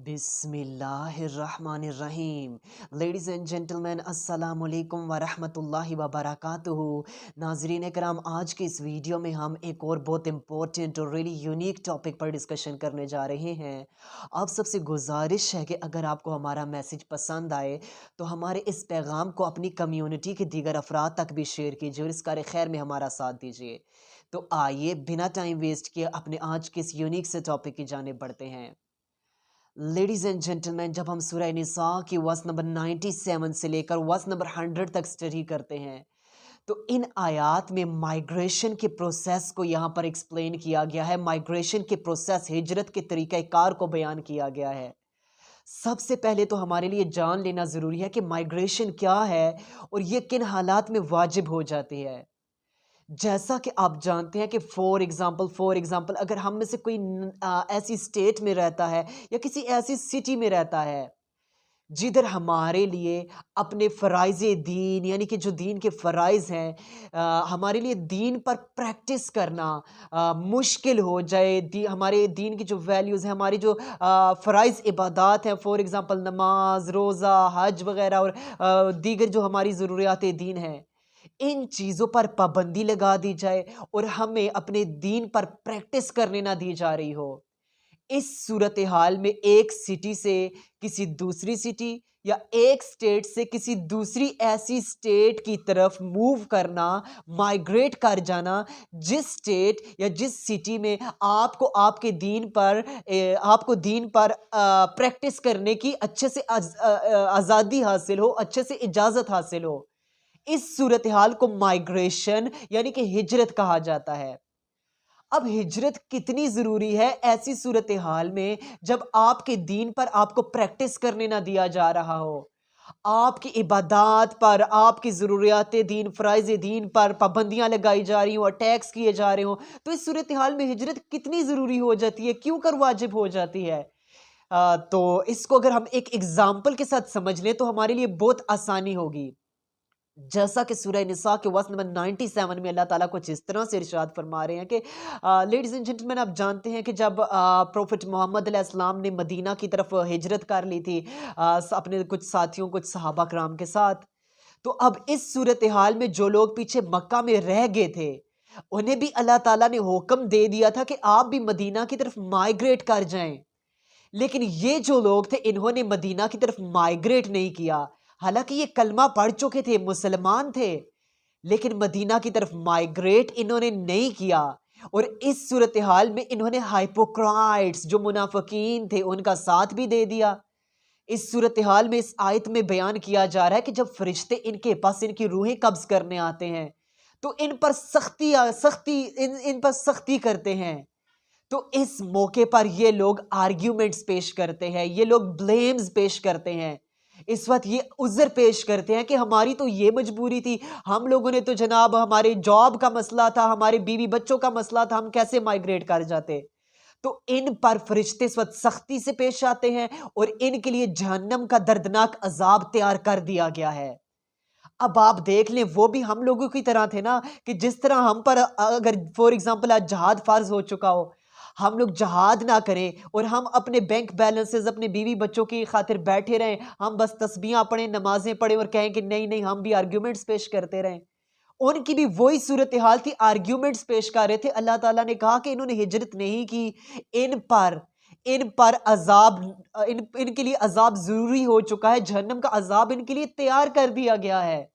बिस्मिल्लाहिर्रहमानिर्रहीम। Ladies and gentleman, अस्सलाम वालेकुम वरहमतुल्लाहि वबरकातुहू। नाज़रीन कराम, आज के इस वीडियो में हम एक और बहुत इम्पोर्टेंट और रियली यूनिक टॉपिक पर डिस्कशन करने जा रहे हैं। आप सबसे गुजारिश है कि अगर आपको हमारा मैसेज पसंद आए तो हमारे इस पैगाम को अपनी कम्युनिटी के दीगर अफराद तक भी शेयर कीजिए और इस कार खैर में हमारा साथ दीजिए। तो आइए बिना टाइम वेस्ट किए अपने आज के इस यूनिक से टॉपिक की जानिब बढ़ते हैं। लेडीज़ एंड जेंटलमैन, जब हम सूरह निसा की वर्स नंबर 97 से लेकर वर्स नंबर 100 तक स्टडी करते हैं तो इन आयात में माइग्रेशन के प्रोसेस को यहाँ पर एक्सप्लेन किया गया है। माइग्रेशन के प्रोसेस, हिजरत के तरीक़ाकार को बयान किया गया है। सबसे पहले तो हमारे लिए जान लेना ज़रूरी है कि माइग्रेशन क्या है और ये किन हालात में वाजिब हो जाती है। जैसा कि आप जानते हैं कि फॉर एग्ज़ाम्पल अगर हम में से कोई ऐसी स्टेट में रहता है या किसी ऐसी सिटी में रहता है जिधर हमारे लिए अपने फ़राइज़ दीन यानी कि जो दीन के फ़राइज़ हैं हमारे लिए दीन पर प्रैक्टिस करना मुश्किल हो जाए, हमारे दीन की जो वैल्यूज़ हैं, हमारी जो फ़राइज़ इबादात हैं, फॉर एग्ज़ाम्पल नमाज, रोज़ा, हज वग़ैरह और दीगर जो हमारी ज़रूरियात दीन हैं, इन चीज़ों पर पाबंदी लगा दी जाए और हमें अपने दीन पर प्रैक्टिस करने ना दी जा रही हो। इस सूरत हाल में एक सिटी से किसी दूसरी सिटी या एक स्टेट से किसी दूसरी ऐसी स्टेट की तरफ मूव करना, माइग्रेट कर जाना, जिस स्टेट या जिस सिटी में आपको आपको दीन पर प्रैक्टिस करने की अच्छे से आज़ादी हासिल हो, अच्छे से इजाज़त हासिल हो, इस सूरत हाल को माइग्रेशन यानी कि हिजरत कहा जाता है। अब हिजरत कितनी ज़रूरी है ऐसी सूरत हाल में जब आपके दीन पर आपको प्रैक्टिस करने ना दिया जा रहा हो, आपकी इबादात पर, आपकी ज़रूरियात दीन, फ़राइज़ दीन पर पाबंदियाँ लगाई जा रही हों, अटैक्स किए जा रहे हों, तो इस सूरत हाल में हिजरत कितनी ज़रूरी हो जाती है, क्यों कर वाजिब हो जाती है। तो इसको अगर हम एक एग्ज़ाम्पल के साथ समझ लें तो हमारे लिए बहुत आसानी होगी। जैसा कि सूरह निसा के वर्स नंबर 97 में अल्लाह ताला कुछ इस तरह से इरशाद फरमा रहे हैं कि लेडीज़ एंड जेंटलमैन, आप जानते हैं कि जब प्रोफेट मोहम्मद अलैहिस्सलाम ने मदीना की तरफ हिजरत कर ली थी अपने कुछ साथियों, कुछ सहाबा कराम के साथ, तो अब इस सूरत हाल में जो लोग पीछे मक्का में रह गए थे उन्हें भी अल्लाह ताला ने हुक्म दे दिया था कि आप भी मदीना की तरफ माइग्रेट कर जाएं। लेकिन ये जो लोग थे इन्होंने मदीना की तरफ माइग्रेट नहीं किया। हालांकि ये कलमा पढ़ चुके थे, मुसलमान थे, लेकिन मदीना की तरफ माइग्रेट इन्होंने नहीं किया। और इस सूरत हाल में इन्होंने हाइपोक्राइट्स जो मुनाफिकीन थे उनका साथ भी दे दिया। इस सूरत हाल में इस आयत में बयान किया जा रहा है कि जब फरिश्ते इनके पास इनकी रूहें कब्ज करने आते हैं तो इन पर इन पर सख्ती करते हैं। तो इस मौके पर ये लोग आर्ग्यूमेंट्स पेश करते हैं, ये लोग ब्लेम्स पेश करते हैं, इस वक्त ये उज़र पेश करते हैं कि हमारी तो ये मजबूरी थी, हम लोगों ने तो जनाब हमारे जॉब का मसला था, हमारे बीवी बच्चों का मसला था, हम कैसे माइग्रेट कर जाते। तो इन पर फरिश्ते इस वक्त सख्ती से पेश आते हैं और इनके लिए जहन्नम का दर्दनाक अजाब तैयार कर दिया गया है। अब आप देख लें, वो भी हम लोगों की तरह थे ना कि जिस तरह हम पर अगर फॉर एग्जांपल आज जहाद फर्ज हो चुका हो, हम लोग जहाद ना करें और हम अपने बैंक बैलेंसेस, अपने बीवी बच्चों की खातिर बैठे रहें, हम बस तस्बीहां पढ़ें, नमाजें पढ़ें और कहें कि नहीं नहीं हम भी आर्ग्यूमेंट्स पेश करते रहें। उनकी भी वही सूरत हाल थी, आर्ग्यूमेंट्स पेश कर रहे थे। अल्लाह ताला ने कहा कि इन्होंने हिजरत नहीं की, इन पर इन पर अजाब इनके लिए अजाब जरूरी हो चुका है, जहन्नम का अजाब इनके लिए तैयार कर दिया गया है।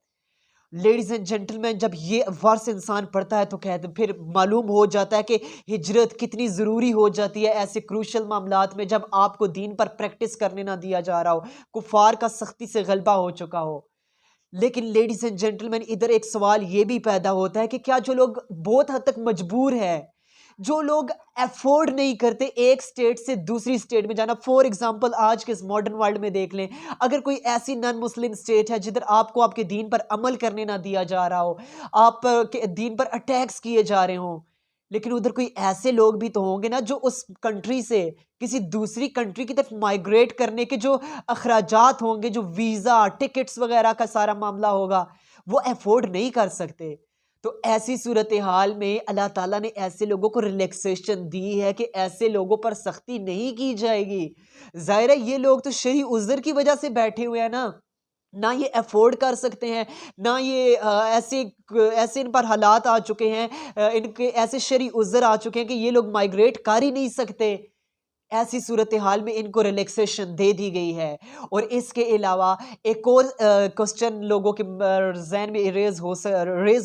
लेडीज एंड जेंटलमैन, जब ये वर्स इंसान पढ़ता है तो कहते फिर मालूम हो जाता है कि हिजरत कितनी ज़रूरी हो जाती है ऐसे क्रूशल मामलात में जब आपको दीन पर प्रैक्टिस करने ना दिया जा रहा हो, कुफार का सख्ती से गलबा हो चुका हो। लेकिन लेडीज एंड जेंटलमैन, इधर एक सवाल ये भी पैदा होता है कि क्या जो लोग बहुत हद तक मजबूर है, जो लोग अफोर्ड नहीं करते एक स्टेट से दूसरी स्टेट में जाना, फॉर एग्जांपल आज के इस मॉडर्न वर्ल्ड में देख लें, अगर कोई ऐसी नॉन मुस्लिम स्टेट है जिधर आपको आपके दीन पर अमल करने ना दिया जा रहा हो, आप के दीन पर अटैक्स किए जा रहे हो, लेकिन उधर कोई ऐसे लोग भी तो होंगे ना जो उस कंट्री से किसी दूसरी कंट्री की तरफ माइग्रेट करने के जो अखराजात होंगे, जो वीज़ा टिकट्स वगैरह का सारा मामला होगा, वो अफोर्ड नहीं कर सकते। تو ایسی صورتحال میں اللہ تعالیٰ نے ایسے لوگوں کو ریلیکسیشن دی ہے کہ ایسے لوگوں پر سختی نہیں کی جائے گی. ظاہر ہے یہ لوگ تو شرعی عذر کی وجہ سے بیٹھے ہوئے ہیں نا، نہ یہ افورڈ کر سکتے ہیں، نہ یہ ایسے ان پر حالات آ چکے ہیں، ان کے ایسے شرعی عذر آ چکے ہیں کہ یہ لوگ مائگریٹ کر ہی نہیں سکتے. ایسی صورتحال میں ان کو ریلیکسیشن دے دی گئی ہے. اور اس کے علاوہ ایک اور کوسچن لوگوں کے ذہن میں ریز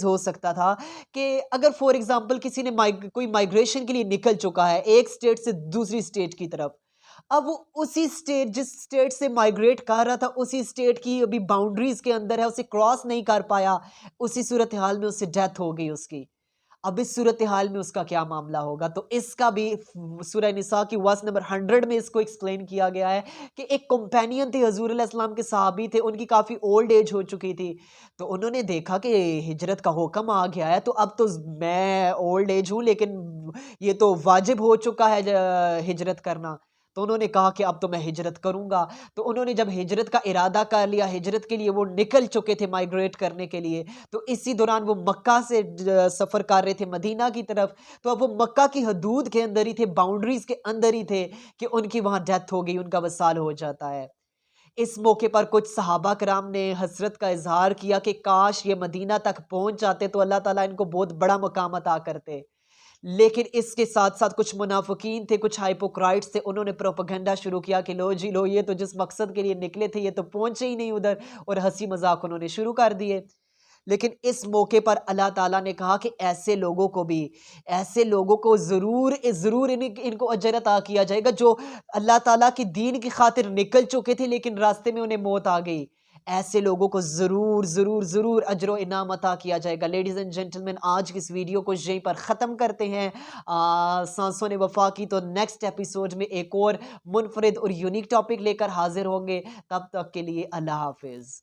ہو سکتا تھا کہ اگر فور ایگزامپل کسی نے کوئی مائگریشن کے لیے نکل چکا ہے ایک اسٹیٹ سے دوسری اسٹیٹ کی طرف، اب وہ اسی اسٹیٹ جس اسٹیٹ سے مائگریٹ کر رہا تھا اسی اسٹیٹ کی ابھی باؤنڈریز کے اندر ہے، اسے کراس نہیں کر پایا، اسی صورتحال میں اس سے ڈیتھ ہو گئی اس کی. اب اس صورتحال میں اس کا کیا معاملہ ہوگا؟ تو اس کا بھی سورہ نساء کی ورس نمبر 100 میں اس کو ایکسپلین کیا گیا ہے کہ ایک کمپینین تھے حضور علیہ السلام کے صحابی تھے، ان کی کافی اولڈ ایج ہو چکی تھی، تو انہوں نے دیکھا کہ ہجرت کا حکم آ گیا ہے، تو اب تو میں اولڈ ایج ہوں لیکن یہ تو واجب ہو چکا ہے ہجرت کرنا. تو انہوں نے کہا کہ اب تو میں ہجرت کروں گا. تو انہوں نے جب ہجرت کا ارادہ کر لیا، ہجرت کے لیے وہ نکل چکے تھے مائگریٹ کرنے کے لیے، تو اسی دوران وہ مکہ سے سفر کر رہے تھے مدینہ کی طرف، تو اب وہ مکہ کی حدود کے اندر ہی تھے، باؤنڈریز کے اندر ہی تھے کہ ان کی وہاں ڈیتھ ہو گئی، ان کا وصال ہو جاتا ہے. اس موقع پر کچھ صحابہ کرام نے حسرت کا اظہار کیا کہ کاش یہ مدینہ تک پہنچ جاتے تو اللہ تعالیٰ ان کو بہت بڑا مقام عطا کرتے. لیکن اس کے ساتھ ساتھ کچھ منافقین تھے، کچھ ہائپوکرائٹس تھے، انہوں نے پروپیگنڈا شروع کیا کہ لو جی لو، یہ تو جس مقصد کے لیے نکلے تھے یہ تو پہنچے ہی نہیں ادھر، اور ہنسی مذاق انہوں نے شروع کر دیے. لیکن اس موقع پر اللہ تعالیٰ نے کہا کہ ایسے لوگوں کو ضرور ان کو اجر عطا کیا جائے گا جو اللہ تعالیٰ کی دین کی خاطر نکل چکے تھے لیکن راستے میں انہیں موت آ گئی. ایسے لوگوں کو ضرور اجر و انعام عطا کیا جائے گا. لیڈیز اینڈ جنٹلمین، آج کی اس ویڈیو کو یہیں پر ختم کرتے ہیں. سانسوں نے وفا کی تو نیکسٹ ایپیسوڈ میں ایک اور منفرد اور یونیک ٹاپک لے کر حاضر ہوں گے. تب تک کے لیے اللہ حافظ.